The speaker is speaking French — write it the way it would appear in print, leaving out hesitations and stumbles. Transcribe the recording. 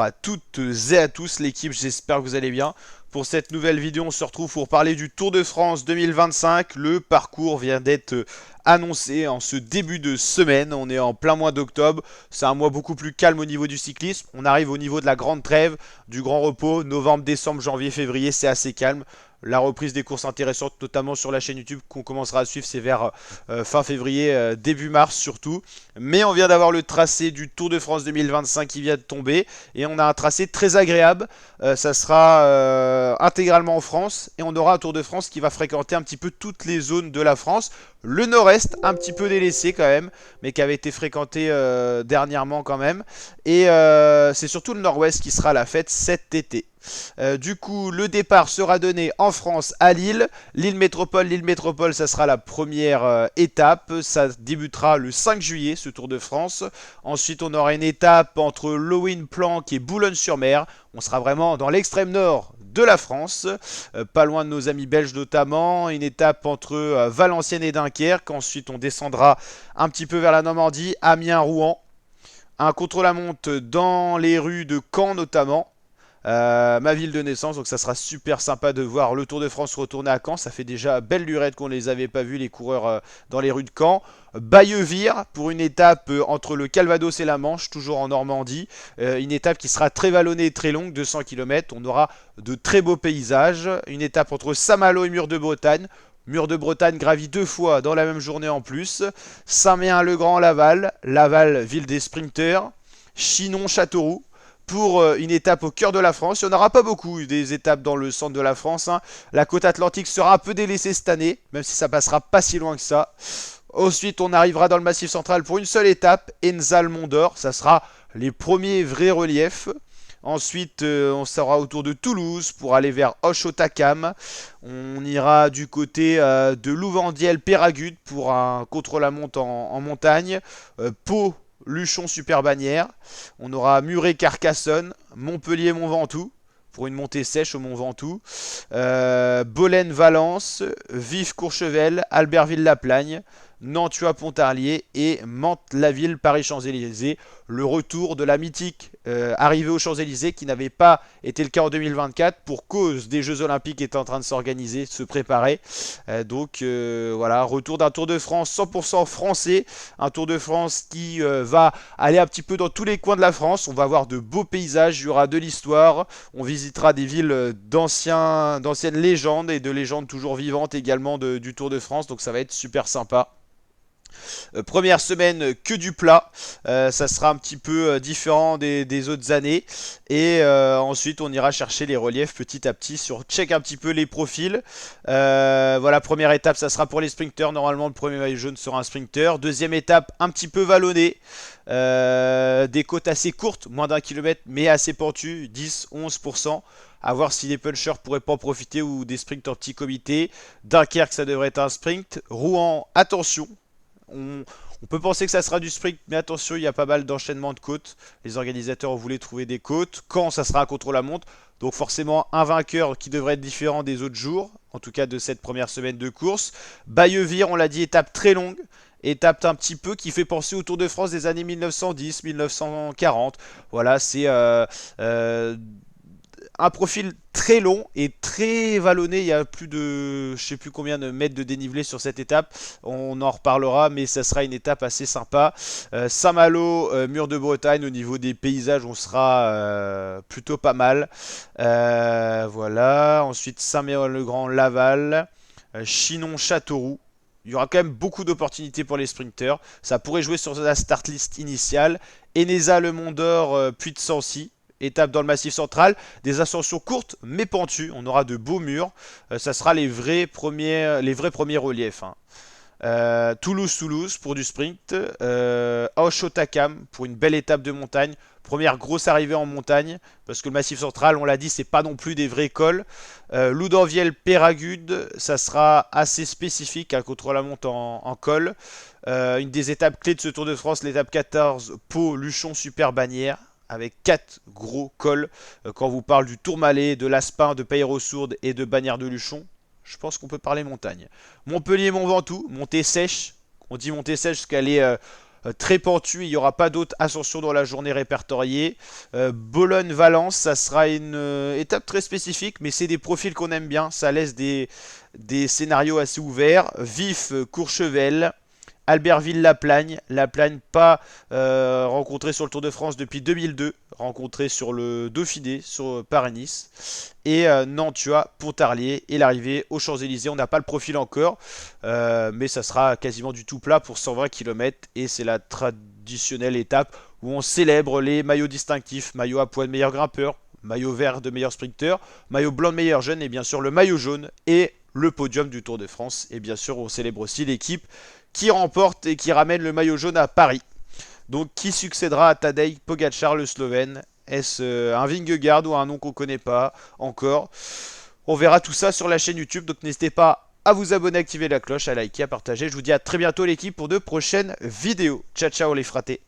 à toutes et à tous l'équipe, j'espère que vous allez bien. Pour cette nouvelle vidéo, on se retrouve pour parler du Tour de France 2025. Le parcours vient d'être annoncé en ce début de semaine. On est en plein mois d'octobre. C'est un mois beaucoup plus calme au niveau du cyclisme. On arrive au niveau de la grande trêve, du grand repos. Novembre, décembre, janvier, février, c'est assez calme. La reprise des courses intéressantes, notamment sur la chaîne YouTube qu'on commencera à suivre, c'est vers fin février, début mars surtout. Mais on vient d'avoir le tracé du Tour de France 2025 qui vient de tomber. Et on a un tracé très agréable. Ça sera intégralement en France. Et on aura un Tour de France qui va fréquenter un petit peu toutes les zones de la France. Le nord-est, un petit peu délaissé quand même, mais qui avait été fréquenté dernièrement quand même. Et c'est surtout le nord-ouest qui sera à la fête cet été. Du coup, le départ sera donné en France à Lille. Lille Métropole, ça sera la première étape. Ça débutera le 5 juillet, ce Tour de France. Ensuite, on aura une étape entre Lowin-Planck et Boulogne-sur-Mer. On sera vraiment dans l'extrême nord de la France, pas loin de nos amis belges notamment. Une étape entre Valenciennes et Dunkerque. Ensuite, on descendra un petit peu vers la Normandie, Amiens, Rouen. Un contre-la-montre dans les rues de Caen notamment. Ma ville de naissance, donc ça sera super sympa de voir le Tour de France retourner à Caen. Ça fait déjà belle lurette qu'on les avait pas vus les coureurs dans les rues de Caen. Bayeux-Vire pour une étape entre le Calvados et la Manche, toujours en Normandie. Une étape qui sera très vallonnée et très longue, 200 km. On aura de très beaux paysages. Une étape entre Saint-Malo et Mur de Bretagne. Mur de Bretagne gravi 2 fois dans la même journée en plus. Saint-Méen-le-Grand, Laval. Laval, ville des sprinteurs. Chinon, Châteauroux pour une étape au cœur de la France. Il n'y en aura pas beaucoup des étapes dans le centre de la France. La côte atlantique sera un peu délaissée cette année, même si ça passera pas si loin que ça. Ensuite, on arrivera dans le Massif central pour une seule étape, Enzal-Mont d'Or. Ça sera les premiers vrais reliefs. Ensuite, on sera autour de Toulouse pour aller vers Hoche-Otakam. On ira du côté de Louvandiel-Péragude pour un contre-la-montre en montagne. Pau, Luchon, Super-Bannière. On aura Muret-Carcassonne, Montpellier-Mont-Ventoux pour une montée sèche au Mont Ventoux. Bolène-Valence, Vif-Courchevel, Albertville-la-Plagne, Nantua-Pontarlier et Mantes-la-Ville, Paris-Champs-Élysées. Le retour de la mythique arrivée aux Champs-Élysées qui n'avait pas été le cas en 2024 pour cause des Jeux Olympiques qui étaient en train de s'organiser, de se préparer. Donc voilà, retour d'un Tour de France 100% français. Un Tour de France qui va aller un petit peu dans tous les coins de la France. On va voir de beaux paysages, il y aura de l'histoire. On visitera des villes d'anciennes légendes et de légendes toujours vivantes également du Tour de France. Donc ça va être super sympa. Première semaine que du plat, ça sera un petit peu différent des autres années. Et ensuite on ira chercher les reliefs petit à petit, check un petit peu les profils. Voilà, première étape ça sera pour les sprinters, normalement le premier maillot jaune sera un sprinter. Deuxième étape un petit peu vallonnée, des côtes assez courtes, moins d'1 kilomètre mais assez pentues, 10-11%. À voir si les punchers pourraient pas en profiter ou des sprints en petit comité. Dunkerque ça devrait être un sprint. Rouen, attention. On peut penser que ça sera du sprint, mais attention, il y a pas mal d'enchaînements de côtes. Les organisateurs voulaient trouver des côtes. Quand ça sera un contre-la-montre. Donc forcément un vainqueur qui devrait être différent des autres jours, en tout cas de cette première semaine de course. Bayeux-Vire, on l'a dit, étape très longue. Étape un petit peu qui fait penser au Tour de France des années 1910, 1940. Voilà, c'est un profil très long et très vallonné. Il y a plus de, je sais plus combien de mètres de dénivelé sur cette étape. On en reparlera, mais ça sera une étape assez sympa. Saint-Malo, Mur de Bretagne, au niveau des paysages, on sera plutôt pas mal. Voilà. Ensuite, Saint-Méen-le-Grand, Laval, Chinon, Châteauroux. Il y aura quand même beaucoup d'opportunités pour les sprinters. Ça pourrait jouer sur la start list initiale. Eneza, le Mont d'Or, puis de Sancy. Étape dans le Massif central, des ascensions courtes mais pentues, on aura de beaux murs, ça sera les vrais premiers reliefs. Toulouse pour du sprint, Hoche-Otakam pour une belle étape de montagne, première grosse arrivée en montagne, parce que le Massif central, on l'a dit, c'est pas non plus des vrais cols. Loudanviel-Péragude, ça sera assez spécifique à contre-la-montre en col. Une des étapes clés de ce Tour de France, l'étape 14, Pau, Luchon, Super-Bannière, avec 4 gros cols. Quand on vous parle du Tourmalet, de l'Aspin, de Peyrot-Sourde et de Bagnères de Luchon, je pense qu'on peut parler montagne. Montpellier-Mont Ventoux, montée sèche. On dit montée sèche parce qu'elle est très pentu, il n'y aura pas d'autres ascensions dans la journée répertoriée. Bologne-Valence, ça sera une étape très spécifique, mais c'est des profils qu'on aime bien, ça laisse des scénarios assez ouverts. Vif, Courchevel, Albertville-Laplagne. Laplagne pas rencontré sur le Tour de France depuis 2002, rencontré sur le Dauphiné, sur Paris-Nice. Et Nantua, Pontarlier et l'arrivée aux Champs-Élysées. On n'a pas le profil encore, mais ça sera quasiment du tout plat pour 120 km. Et c'est la traditionnelle étape où on célèbre les maillots distinctifs. Maillot à poids de meilleur grimpeur, maillot vert de meilleur sprinter, maillot blanc de meilleur jeune et bien sûr le maillot jaune et le podium du Tour de France. Et bien sûr on célèbre aussi l'équipe qui remporte et qui ramène le maillot jaune à Paris. Donc qui succédera à Tadej Pogacar le Slovène? Est-ce un Vingegaard ou un nom qu'on ne connaît pas encore? On verra tout ça sur la chaîne YouTube, donc n'hésitez pas à vous abonner, à activer la cloche, à liker, à partager. Je vous dis à très bientôt l'équipe pour de prochaines vidéos. Ciao ciao les fratés.